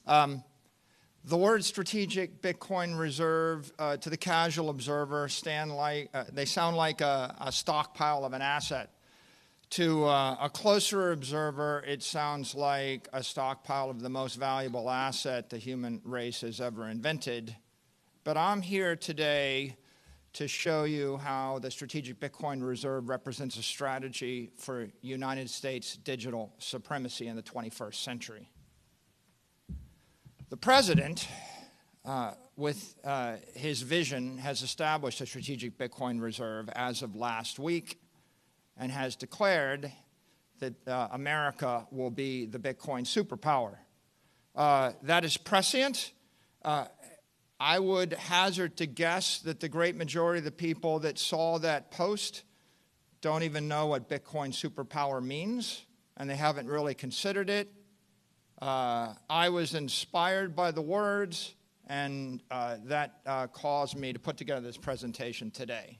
The word strategic Bitcoin reserve to the casual observer they sound like a stockpile of an asset. To a closer observer, it sounds like a stockpile of the most valuable asset the human race has ever invented. But I'm here today to show you how the strategic Bitcoin reserve represents a strategy for United States digital supremacy in the 21st century. The president, with his vision, has established a strategic Bitcoin reserve as of last week and has declared that America will be the Bitcoin superpower. That is prescient. I would hazard to guess that the great majority of the people that saw that post don't even know what Bitcoin superpower means, and they haven't really considered it. I was inspired by the words, and that caused me to put together this presentation today.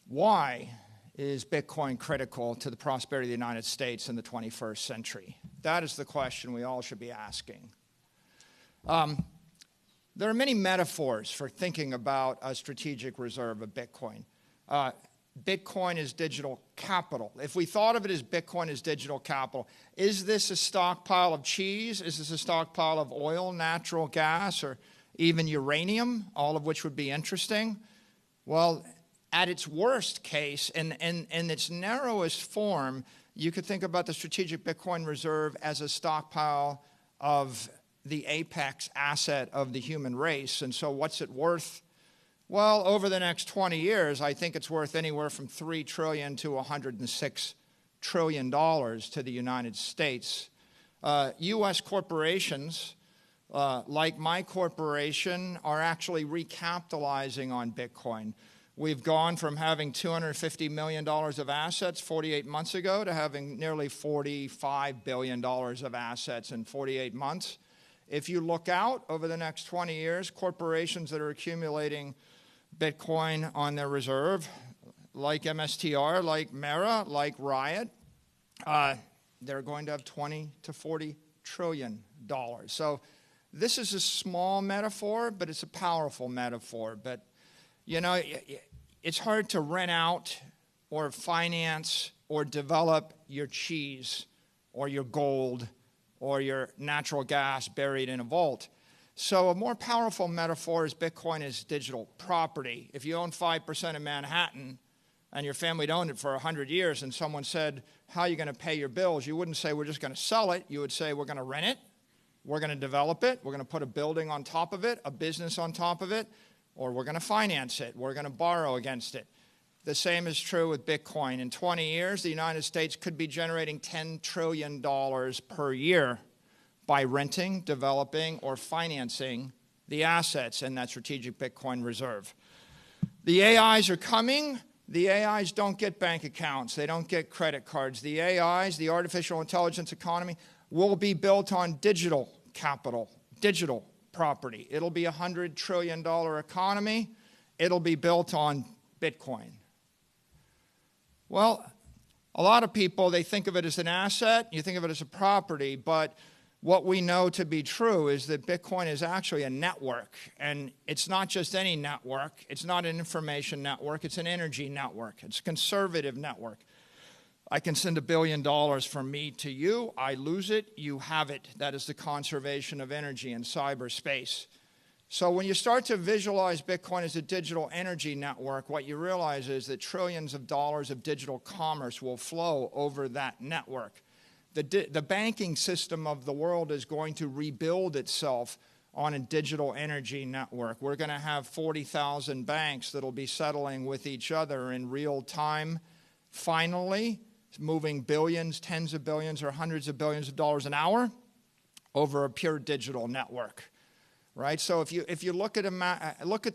Why is Bitcoin critical to the prosperity of the United States in the 21st century? That is the question we all should be asking. There are many metaphors for thinking about a strategic reserve of Bitcoin. Bitcoin is digital capital. If we thought of it as Bitcoin as digital capital, is this a stockpile of cheese? Is this a stockpile of oil, natural gas, or even uranium, all of which would be interesting? Well, at its worst case, in its narrowest form, you could think about the strategic Bitcoin reserve as a stockpile of the apex asset of the human race. And so what's it worth? Well, over the next 20 years, I think it's worth anywhere from $3 trillion to $106 trillion to the United States. U.S. corporations, like my corporation, are actually recapitalizing on Bitcoin. We've gone from having $250 million of assets 48 months ago to having nearly $45 billion of assets in 48 months. If you look out over the next 20 years, corporations that are accumulating Bitcoin on their reserve, like MSTR, like Mara, like Riot, they're going to have $20 to $40 trillion. So this is a small metaphor, but it's a powerful metaphor. But, you know, it's hard to rent out or finance or develop your cheese or your gold or your natural gas buried in a vault. So a more powerful metaphor is Bitcoin as digital property. If you own 5% of Manhattan and your family had owned it for 100 years and someone said, how are you going to pay your bills? You wouldn't say, we're just going to sell it. You would say, we're going to rent it. We're going to develop it. We're going to put a building on top of it, a business on top of it, or we're going to finance it. We're going to borrow against it. The same is true with Bitcoin. In 20 years, the United States could be generating $10 trillion per year by renting, developing, or financing the assets in that strategic Bitcoin reserve. The AIs are coming. The AIs don't get bank accounts. They don't get credit cards. The AIs, the artificial intelligence economy, will be built on digital capital, digital property. It'll be a $100 trillion economy. It'll be built on Bitcoin. Well, a lot of people, they think of it as an asset. You think of it as a property, but what we know to be true is that Bitcoin is actually a network, and it's not just any network. It's not an information network. It's an energy network. It's a conservative network. I can send $1 billion from me to you. I lose it. You have it. That is the conservation of energy in cyberspace. So when you start to visualize Bitcoin as a digital energy network, what you realize is that trillions of dollars of digital commerce will flow over that network. The banking system of the world is going to rebuild itself on a digital energy network. We're going to have 40,000 banks that will be settling with each other in real time, finally, moving billions, tens of billions, or hundreds of billions of dollars an hour over a pure digital network. Right? So if you look at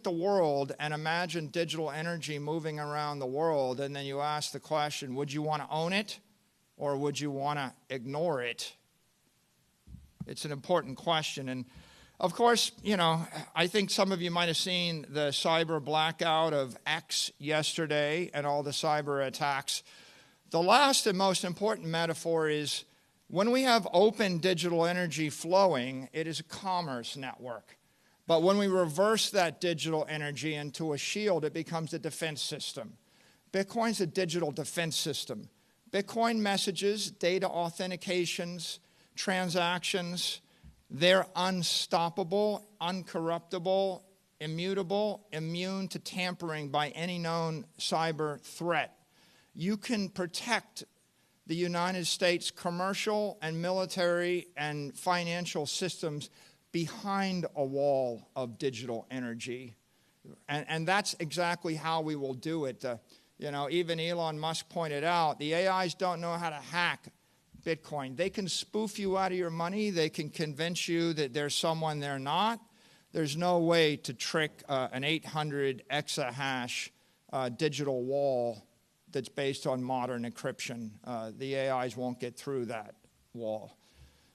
the world and imagine digital energy moving around the world, and then you ask the question, would you want to own it? Or would you want to ignore it? It's an important question. And of course, you know, I think some of you might have seen the cyber blackout of X yesterday and all the cyber attacks. The last and most important metaphor is When we have open digital energy flowing, it is a commerce network. But when we reverse that digital energy into a shield, it becomes a defense system. Bitcoin's a digital defense system. Bitcoin messages, data authentications, transactions, they're unstoppable, uncorruptible, immutable, immune to tampering by any known cyber threat. You can protect the United States commercial and military and financial systems behind a wall of digital energy. And that's exactly how we will do it. Even Elon Musk pointed out, the AIs don't know how to hack Bitcoin. They can spoof you out of your money. They can convince you that there's someone they're not. There's no way to trick an 800 exahash digital wall that's based on modern encryption. The AIs won't get through that wall.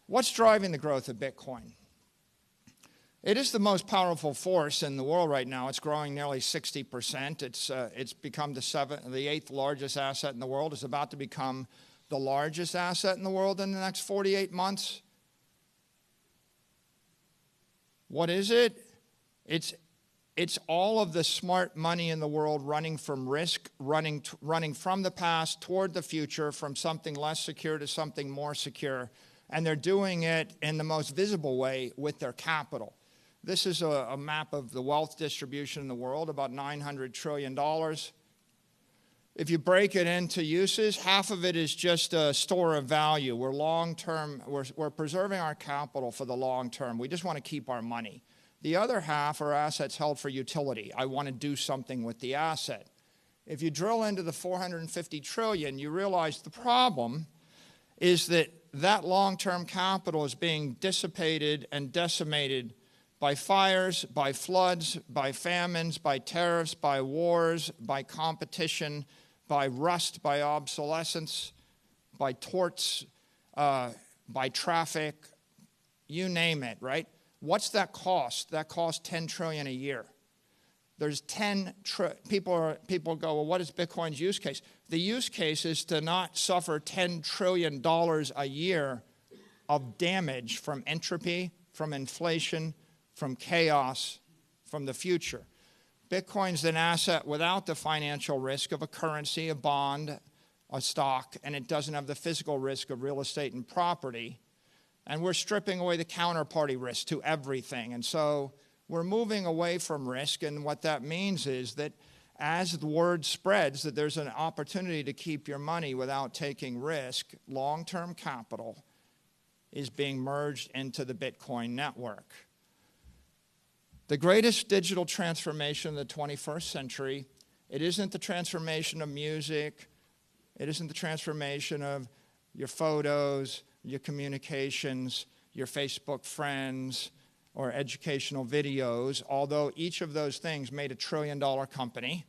What's driving the growth of Bitcoin? It is the most powerful force in the world right now. It's growing nearly 60%. It's become the eighth largest asset in the world. It's about to become the largest asset in the world in the next 48 months. What is it? It's all of the smart money in the world running from risk, running from the past toward the future, from something less secure to something more secure. And they're doing it in the most visible way with their capital. This is a map of the wealth distribution in the world, about $900 trillion. If you break it into uses, half of it is just a store of value. We're long-term, we're preserving our capital for the long term. We just want to keep our money. The other half are assets held for utility. I want to do something with the asset. If you drill into the 450 trillion, you realize the problem is that long-term capital is being dissipated and decimated by fires, by floods, by famines, by tariffs, by wars, by competition, by rust, by obsolescence, by torts, by traffic, you name it, right? What's that cost? That costs $10 trillion a year. There's people go, well, what is Bitcoin's use case? The use case is to not suffer $10 trillion a year of damage from entropy, from inflation, from chaos, from the future. Bitcoin's an asset without the financial risk of a currency, a bond, a stock, and it doesn't have the physical risk of real estate and property. And we're stripping away the counterparty risk to everything. And so we're moving away from risk, and what that means is that as the word spreads that there's an opportunity to keep your money without taking risk, long-term capital is being merged into the Bitcoin network. The greatest digital transformation of the 21st century, it isn't the transformation of music, it isn't the transformation of your photos, your communications, your Facebook friends, or educational videos, although each of those things made $1 trillion company.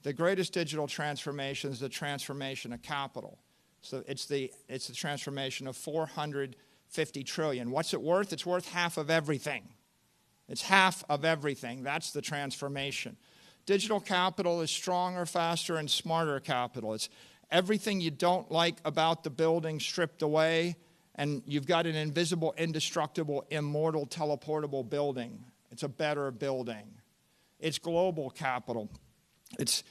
The greatest digital transformation is the transformation of capital. So it's the transformation of 450 trillion. What's it worth? It's worth half of everything. It's half of everything. That's the transformation. Digital capital is stronger, faster, and smarter capital. It's everything you don't like about the building stripped away, and you've got an invisible, indestructible, immortal, teleportable building. It's a better building. It's global capital. It's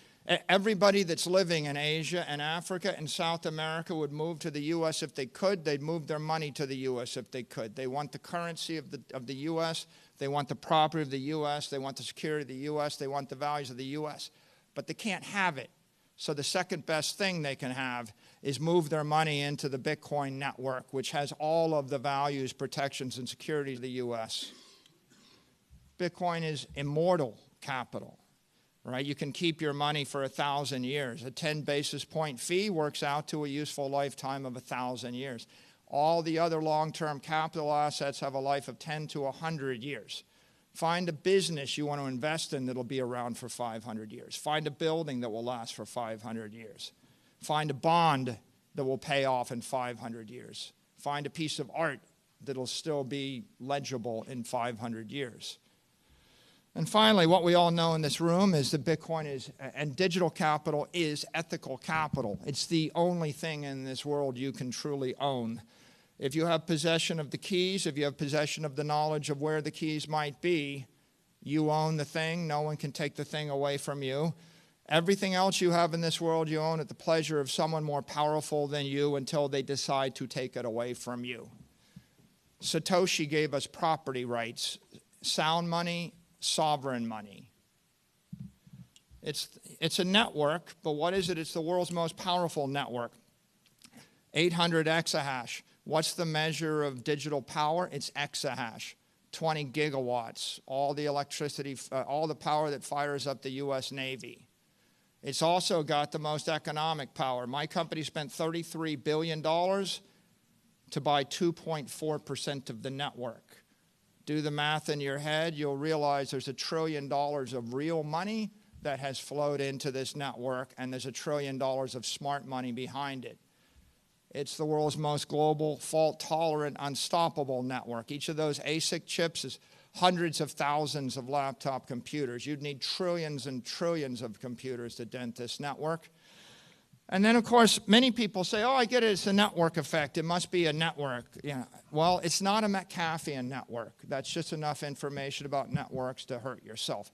everybody that's living in Asia and Africa and South America would move to the U.S. if they could. They'd move their money to the U.S. if they could. They want the currency of the U.S. They want the property of the U.S. They want the security of the U.S. They want the values of the U.S. But they can't have it. So the second best thing they can have is move their money into the Bitcoin network, which has all of the values, protections, and security of the U.S. Bitcoin is immortal capital, right? You can keep your money for 1,000 years. A 10 basis point fee works out to a useful lifetime of 1,000 years. All the other long-term capital assets have a life of 10 to 100 years. Find a business you want to invest in that'll be around for 500 years. Find a building that will last for 500 years. Find a bond that will pay off in 500 years. Find a piece of art that'll still be legible in 500 years. And finally, what we all know in this room is that Bitcoin is, and digital capital is ethical capital. It's the only thing in this world you can truly own. If you have possession of the keys, if you have possession of the knowledge of where the keys might be, you own the thing. No one can take the thing away from you. Everything else you have in this world, you own at the pleasure of someone more powerful than you until they decide to take it away from you. Satoshi gave us property rights, sound money, sovereign money. It's a network, but what is it? It's the world's most powerful network. 800 exahash. What's the measure of digital power? It's exahash. 20 gigawatts. All the electricity, all the power that fires up the U.S. Navy. It's also got the most economic power. My company spent $33 billion to buy 2.4% of the network. Do the math in your head, you'll realize there's $1 trillion of real money that has flowed into this network, and there's $1 trillion of smart money behind it. It's the world's most global, fault-tolerant, unstoppable network. Each of those ASIC chips is hundreds of thousands of laptop computers. You'd need trillions and trillions of computers to dent this network. And then, of course, many people say, oh, I get it, it's a network effect. It must be a network. Yeah. Well, it's not a Metcalfean network. That's just enough information about networks to hurt yourself.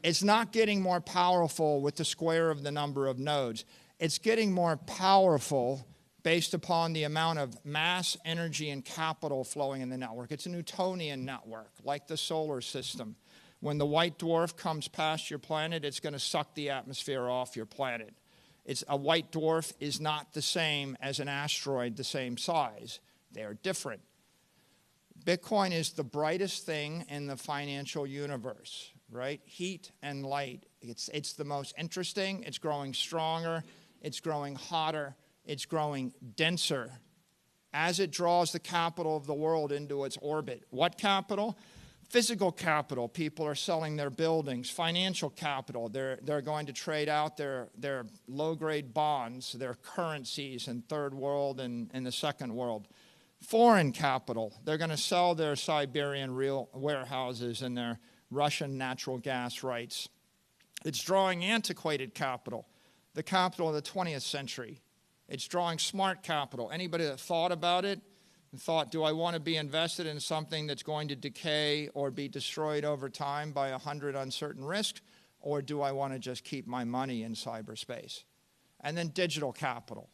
It's not getting more powerful with the square of the number of nodes. It's getting more powerful based upon the amount of mass, energy, and capital flowing in the network. It's a Newtonian network, like the solar system. When the white dwarf comes past your planet, it's going to suck the atmosphere off your planet. A white dwarf is not the same as an asteroid the same size. They are different. Bitcoin is the brightest thing in the financial universe, right? Heat and light. It's the most interesting. It's growing stronger. It's growing hotter. It's growing denser as it draws the capital of the world into its orbit. What capital? Physical capital. People are selling their buildings. Financial capital. They're going to trade out their low-grade bonds, their currencies in third world and in the second world. Foreign capital. They're going to sell their Siberian real warehouses and their Russian natural gas rights. It's drawing antiquated capital, the capital of the 20th century. It's drawing smart capital. Anybody that thought about it and thought, do I want to be invested in something that's going to decay or be destroyed over time by 100 uncertain risks, or do I want to just keep my money in cyberspace? And then digital capital,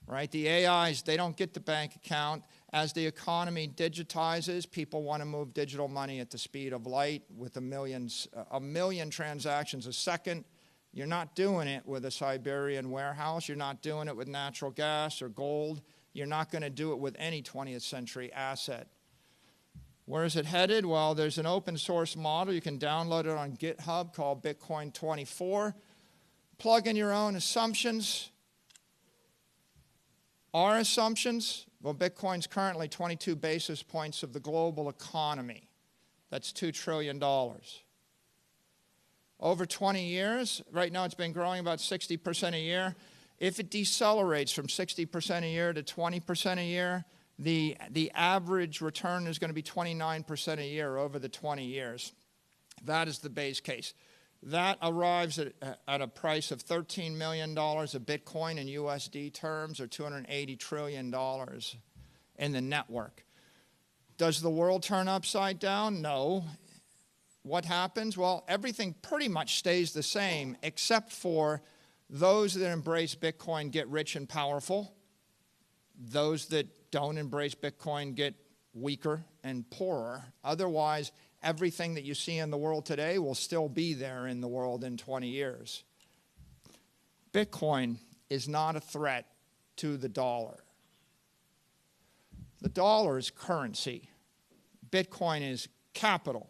right? The AIs, they don't get the bank account. As the economy digitizes, people want to move digital money at the speed of light with a million transactions a second. You're not doing it with a Siberian warehouse. You're not doing it with natural gas or gold. You're not going to do it with any 20th century asset. Where is it headed? Well, there's an open source model. You can download it on GitHub called Bitcoin 24. Plug in your own assumptions. Our assumptions, well, Bitcoin's currently 22 basis points of the global economy. That's $2 trillion. Over 20 years, right now it's been growing about 60% a year. If it decelerates from 60% a year to 20% a year, the average return is going to be 29% a year over the 20 years. That is the base case. That arrives at a price of $13 million a Bitcoin in USD terms, or $280 trillion in the network. Does the world turn upside down? No. What happens? Well, everything pretty much stays the same, except for those that embrace Bitcoin get rich and powerful. Those that don't embrace Bitcoin get weaker and poorer. Otherwise, everything that you see in the world today will still be there in the world in 20 years. Bitcoin is not a threat to the dollar. The dollar is currency. Bitcoin is capital.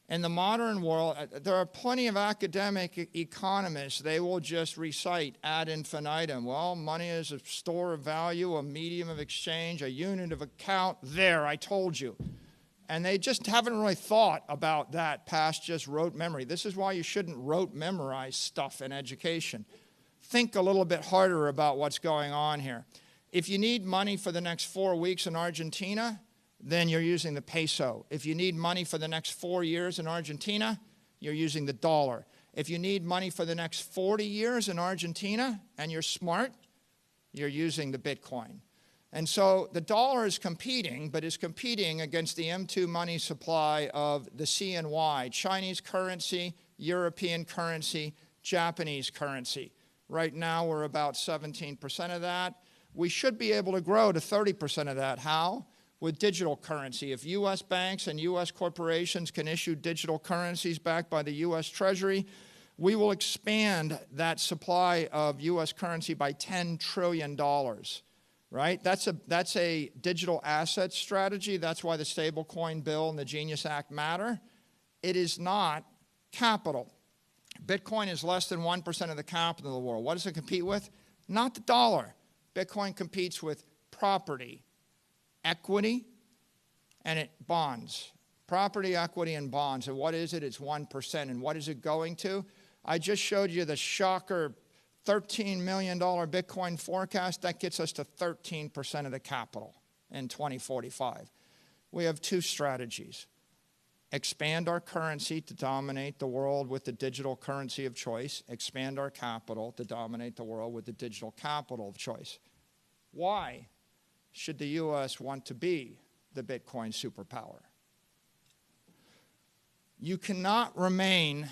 In the modern world, there are plenty of academic economists. They will just recite ad infinitum. Well, money is a store of value, a medium of exchange, a unit of account. There, I told you. And they just haven't really thought about that past just rote memory. This is why you shouldn't rote memorize stuff in education. Think a little bit harder about what's going on here. If you need money for the next 4 weeks in Argentina, then you're using the peso. If you need money for the next 4 years in Argentina, you're using the dollar. If you need money for the next 40 years in Argentina and you're smart, you're using the Bitcoin. And so the dollar is competing, but is competing against the M2 money supply of the CNY, Chinese currency, European currency, Japanese currency. Right now we're about 17% of that. We should be able to grow to 30% of that. How? With digital currency. If U.S. banks and U.S. corporations can issue digital currencies backed by the U.S. Treasury, we will expand that supply of U.S. currency by $10 trillion. Right? That's a digital asset strategy. That's why the stablecoin bill and the Genius Act matter. It is not capital. Bitcoin is less than 1% of the capital of the world. What does it compete with? Not the dollar. Bitcoin competes with property, equity, and bonds. Property, equity, and bonds. And what is it? It's 1%. And what is it going to? I just showed you the shocker $13 million Bitcoin forecast. That gets us to 13% of the capital in 2045. We have two strategies. Expand our currency to dominate the world with the digital currency of choice. Expand our capital to dominate the world with the digital capital of choice. Why should the U.S. want to be the Bitcoin superpower? You cannot remain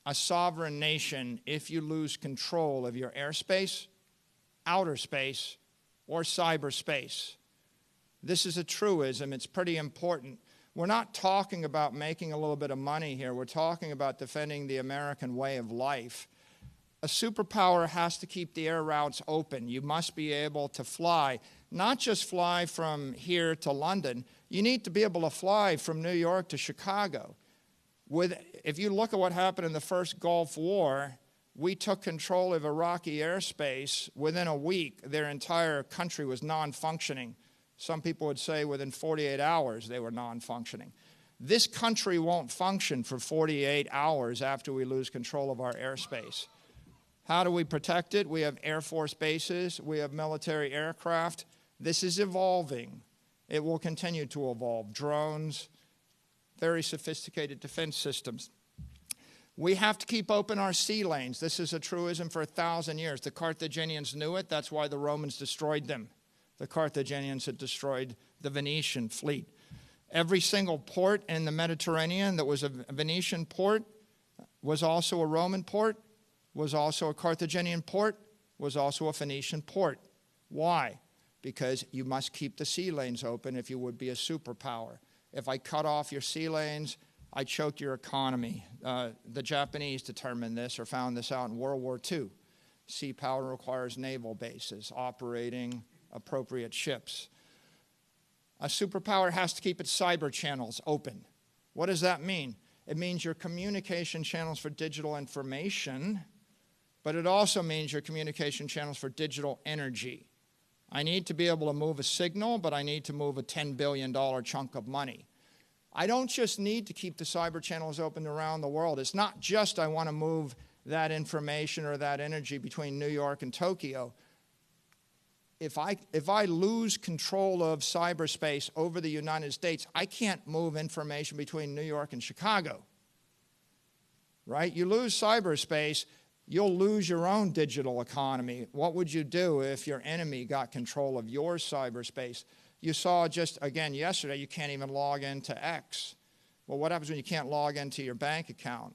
a sovereign nation if you lose control of your airspace, outer space, or cyberspace. This is a truism. It's pretty important. We're not talking about making a little bit of money here. We're talking about defending the American way of life. A superpower has to keep the air routes open. You must be able to fly, not just fly from here to London. You need to be able to fly from New York to Chicago. If you look at what happened in the first Gulf War, we took control of Iraqi airspace. Within a week, their entire country was non-functioning. Some people would say within 48 hours they were non-functioning. This country won't function for 48 hours after we lose control of our airspace. How do we protect it? We have Air Force bases. We have military aircraft. This is evolving. It will continue to evolve. Drones, very sophisticated defense systems. We have to keep open our sea lanes. This is a truism for 1,000 years. The Carthaginians knew it. That's why the Romans destroyed them. The Carthaginians had destroyed the Venetian fleet. Every single port in the Mediterranean that was a Venetian port was also a Roman port, was also a Carthaginian port, was also a Phoenician port. Why? Because you must keep the sea lanes open if you would be a superpower. If I cut off your sea lanes, I choke your economy. The Japanese determined this or found this out in World War II. Sea power requires naval bases operating appropriate ships. A superpower has to keep its cyber channels open. What does that mean? It means your communication channels for digital information, but it also means your communication channels for digital energy. I need to be able to move a signal, but I need to move a $10 billion chunk of money. I don't just need to keep the cyber channels open around the world. It's not just I want to move that information or that energy between New York and Tokyo. If I lose control of cyberspace over the United States, I can't move information between New York and Chicago. Right? You lose cyberspace, you'll lose your own digital economy. What would you do if your enemy got control of your cyberspace? You saw just, again, yesterday, you can't even log into X. Well, what happens when you can't log into your bank account?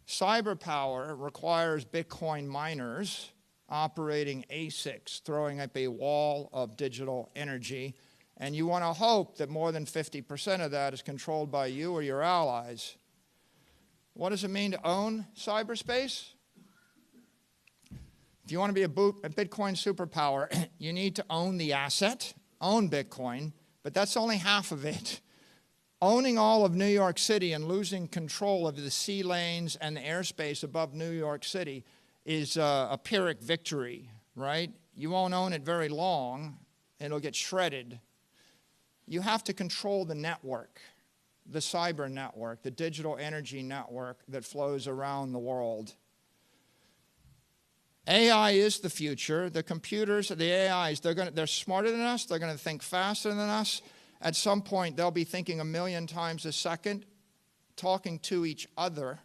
Cyber power requires Bitcoin miners operating ASICs, throwing up a wall of digital energy. And you want to hope that more than 50% of that is controlled by you or your allies. What does it mean to own cyberspace? If you want to be a Bitcoin superpower, you need to own the asset, own Bitcoin, but that's only half of it. Owning all of New York City and losing control of the sea lanes and the airspace above New York City is a Pyrrhic victory, right? You won't own it very long. It'll get shredded. You have to control the network, the cyber network, the digital energy network that flows around the world. AI is the future. The computers, the AIs, they're smarter than us. They're going to think faster than us. At some point, they'll be thinking 1,000,000 times a second, talking to each other.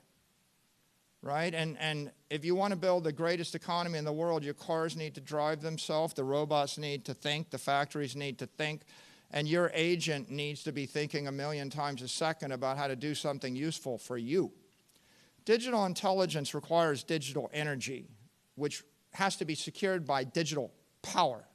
right? And if you want to build the greatest economy in the world, your cars need to drive themselves, the robots need to think, the factories need to think, and your agent needs to be thinking 1,000,000 times a second about how to do something useful for you. Digital intelligence requires digital energy, which has to be secured by digital power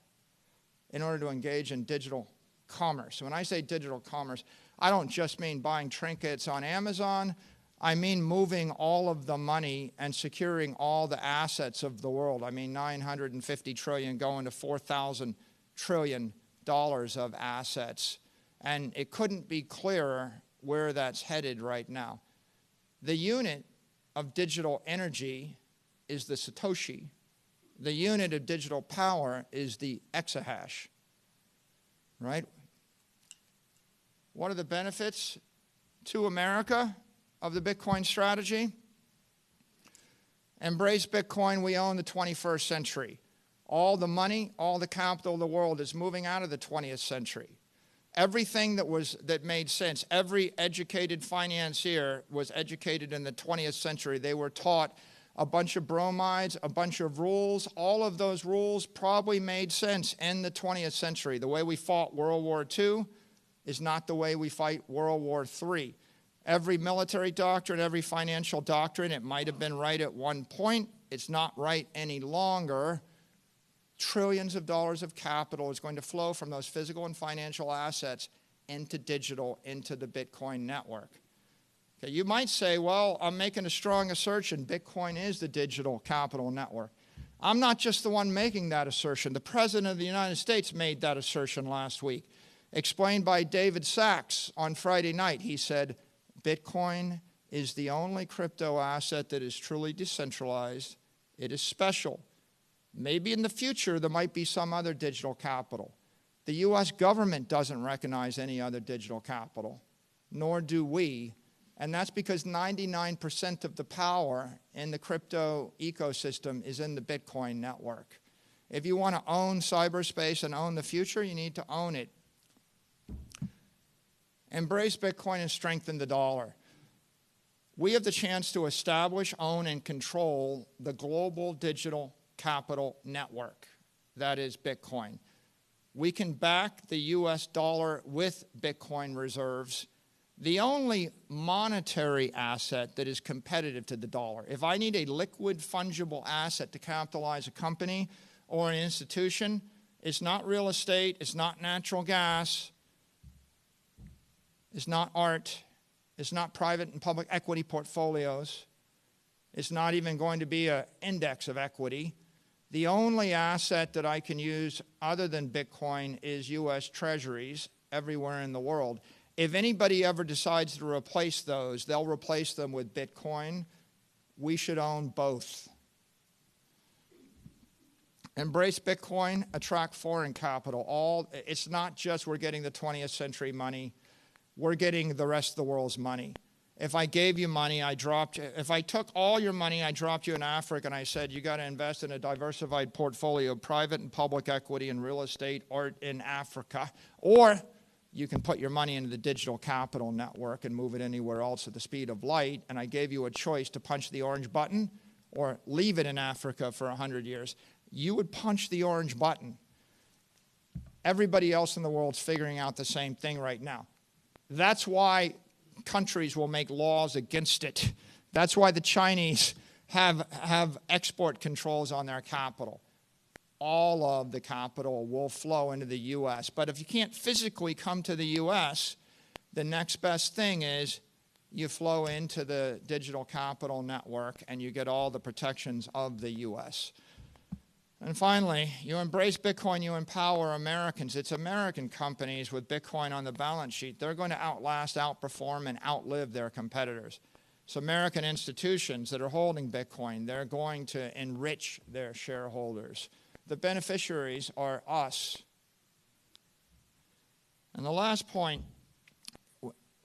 in order to engage in digital commerce. When I say digital commerce, I don't just mean buying trinkets on Amazon. I mean moving all of the money and securing all the assets of the world. I mean $950 trillion going to $4,000 trillion of assets. And it couldn't be clearer where that's headed right now. The unit of digital energy is the Satoshi. The unit of digital power is the exahash, right? What are the benefits to America of the Bitcoin strategy? Embrace Bitcoin, we own the 21st century. All the money, all the capital of the world is moving out of the 20th century. Everything that made sense, every educated financier was educated in the 20th century. They were taught a bunch of bromides, a bunch of rules. All of those rules probably made sense in the 20th century. The way we fought World War II is not the way we fight World War III. Every military doctrine, every financial doctrine, it might have been right at one point. It's not right any longer. Trillions of dollars of capital is going to flow from those physical and financial assets into digital, into the Bitcoin network. Okay, you might say, well, I'm making a strong assertion. Bitcoin is the digital capital network. I'm not just the one making that assertion. The President of the United States made that assertion last week. Explained by David Sachs on Friday night. He said, Bitcoin is the only crypto asset that is truly decentralized. It is special. Maybe in the future there might be some other digital capital. The U.S. government doesn't recognize any other digital capital, nor do we. And that's because 99% of the power in the crypto ecosystem is in the Bitcoin network. If you want to own cyberspace and own the future, you need to own it. Embrace Bitcoin and strengthen the dollar. We have the chance to establish, own, and control the global digital capital network. That is Bitcoin. We can back the US dollar with Bitcoin reserves, the only monetary asset that is competitive to the dollar. If I need a liquid, fungible asset to capitalize a company or an institution, it's not real estate, it's not natural gas, it's not art, it's not private and public equity portfolios, it's not even going to be an index of equity. The only asset that I can use other than Bitcoin is U.S. treasuries everywhere in the world. If anybody ever decides to replace those, they'll replace them with Bitcoin. We should own both. Embrace Bitcoin, attract foreign capital. It's not just we're getting the 20th century money, we're getting the rest of the world's money. If I gave you money, if I took all your money, I dropped you in Africa and I said, you got to invest in a diversified portfolio of private and public equity and real estate art in Africa, or you can put your money into the digital capital network and move it anywhere else at the speed of light, and I gave you a choice to punch the orange button or leave it in Africa for 100 years, you would punch the orange button. Everybody else in the world's figuring out the same thing right now. That's why countries will make laws against it. That's why the Chinese have export controls on their capital. All of the capital will flow into the U.S. But if you can't physically come to the U.S., the next best thing is you flow into the digital capital network and you get all the protections of the U.S. And finally, you embrace Bitcoin, you empower Americans. It's American companies with Bitcoin on the balance sheet. They're going to outlast, outperform, and outlive their competitors. It's American institutions that are holding Bitcoin. They're going to enrich their shareholders. The beneficiaries are us. And the last point,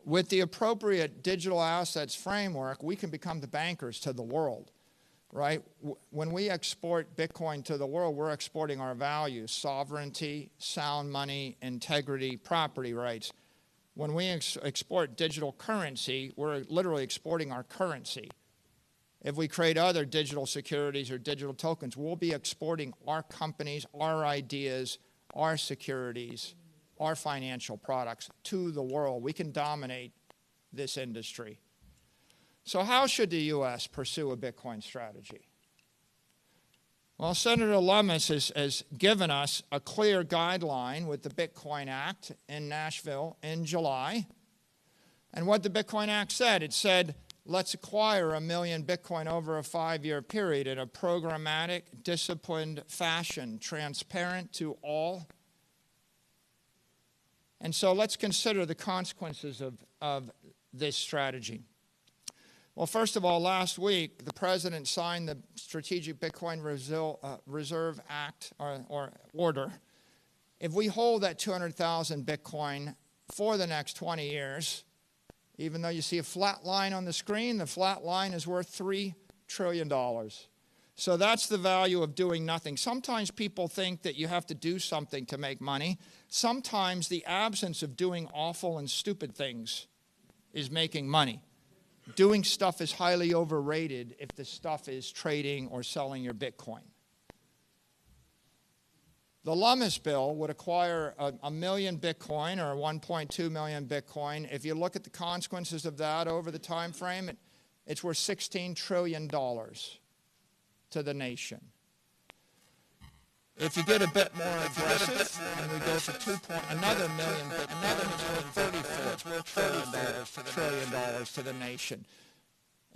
with the appropriate digital assets framework, we can become the bankers to the world. Right? When we export Bitcoin to the world, we're exporting our values, sovereignty, sound money, integrity, property rights. When we export digital currency, we're literally exporting our currency. if we create other digital securities or digital tokens, we'll be exporting our companies, our ideas, our securities, our financial products to the world. We can dominate this industry. So how should the U.S. pursue a Bitcoin strategy? Well, Senator Lummis has given us a clear guideline with the Bitcoin Act in Nashville in July. And what the Bitcoin Act said, it said, let's acquire 1 million Bitcoin over a 5-year period in a programmatic, disciplined fashion, transparent to all. And so let's consider the consequences of this strategy. Well, first of all, last week, the president signed the Strategic Bitcoin Reserve Act or order. If we hold that 200,000 Bitcoin for the next 20 years, even though you see a flat line on the screen, the flat line is worth $3 trillion. So that's the value of doing nothing. Sometimes people think that you have to do something to make money. Sometimes the absence of doing awful and stupid things is making money. Doing stuff is highly overrated if the stuff is trading or selling your Bitcoin. The Lummis bill would acquire 1 million Bitcoin or 1.2 million Bitcoin. If you look at the consequences of that over the time frame, it's worth $16 trillion to the nation. If you get a bit more aggressive, and we go for another million Bitcoin, it's worth $34 trillion to the nation.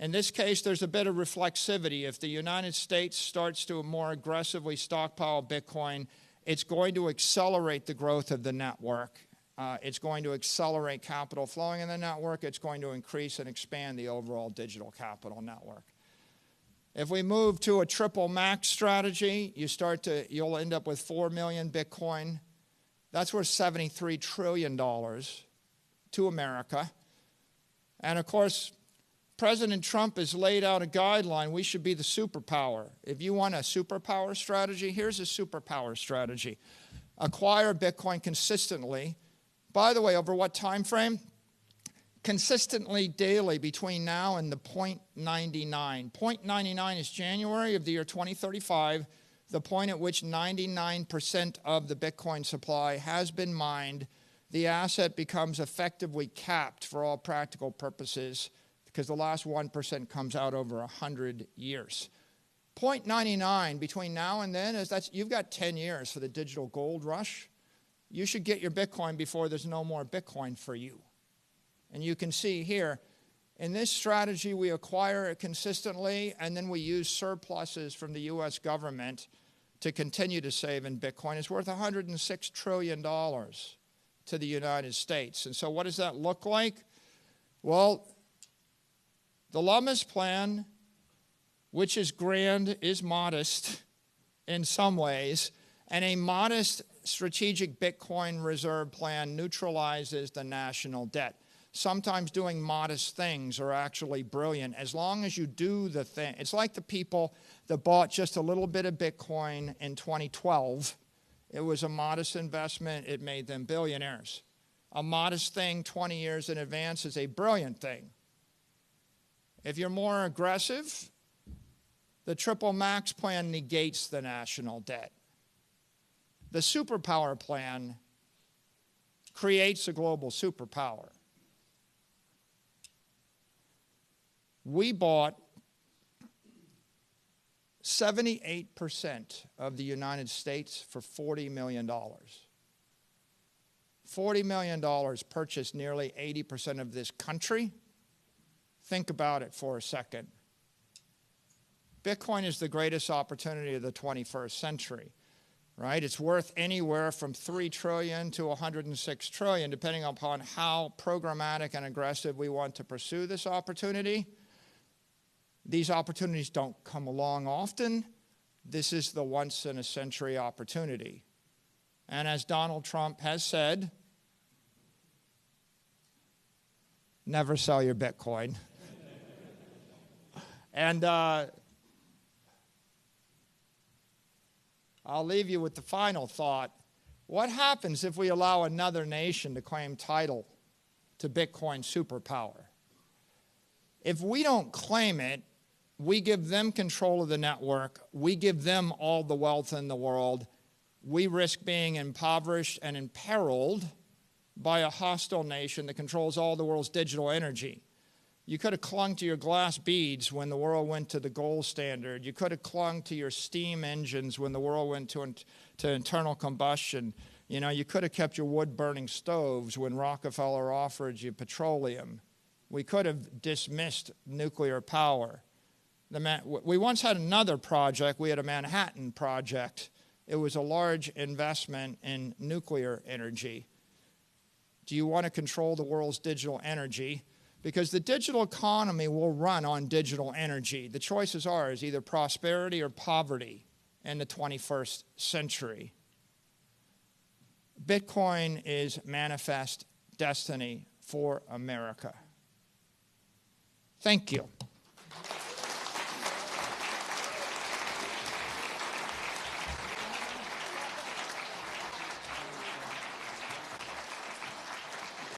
In this case, there's a bit of reflexivity. If the United States starts to more aggressively stockpile Bitcoin, it's going to accelerate the growth of the network. It's going to accelerate capital flowing in the network. It's going to increase and expand the overall digital capital network. If we move to a triple max strategy, you'll end up with 4 million Bitcoin. That's worth $73 trillion to America. And of course, President Trump has laid out a guideline. We should be the superpower. If you want a superpower strategy, here's a superpower strategy. Acquire Bitcoin consistently. By the way, over what time frame? Consistently daily between now and the 0.99. 0.99 is January of the year 2035, the point at which 99% of the Bitcoin supply has been mined. The asset becomes effectively capped for all practical purposes because the last 1% comes out over 100 years. 0.99 between now and then, you've got 10 years for the digital gold rush. You should get your Bitcoin before there's no more Bitcoin for you. And you can see here, in this strategy, we acquire it consistently, and then we use surpluses from the U.S. government to continue to save in Bitcoin. It's worth $106 trillion to the United States. And so what does that look like? Well, the Lummis plan, which is grand, is modest in some ways, and a modest strategic Bitcoin reserve plan neutralizes the national debt. Sometimes doing modest things are actually brilliant as long as you do the thing. It's like the people that bought just a little bit of Bitcoin in 2012. It was a modest investment. It made them billionaires. A modest thing 20 years in advance is a brilliant thing. If you're more aggressive, the triple max plan negates the national debt. The superpower plan creates a global superpower. We bought 78% of the United States for $40 million. $40 million purchased nearly 80% of this country. Think about it for a second. Bitcoin is the greatest opportunity of the 21st century, right? It's worth anywhere from $3 trillion to $106 trillion, depending upon how programmatic and aggressive we want to pursue this opportunity. These opportunities don't come along often. This is the once-in-a-century opportunity. And as Donald Trump has said, never sell your Bitcoin. And I'll leave you with the final thought. What happens if we allow another nation to claim title to Bitcoin superpower? If we don't claim it, we give them control of the network. We give them all the wealth in the world. We risk being impoverished and imperiled by a hostile nation that controls all the world's digital energy. You could have clung to your glass beads when the world went to the gold standard. You could have clung to your steam engines when the world went to internal combustion. You know, you could have kept your wood-burning stoves when Rockefeller offered you petroleum. We could have dismissed nuclear power. We once had another project. We had a Manhattan Project. It was a large investment in nuclear energy. Do you want to control the world's digital energy? Because the digital economy will run on digital energy. The choices are either prosperity or poverty in the 21st century. Bitcoin is manifest destiny for America. Thank you.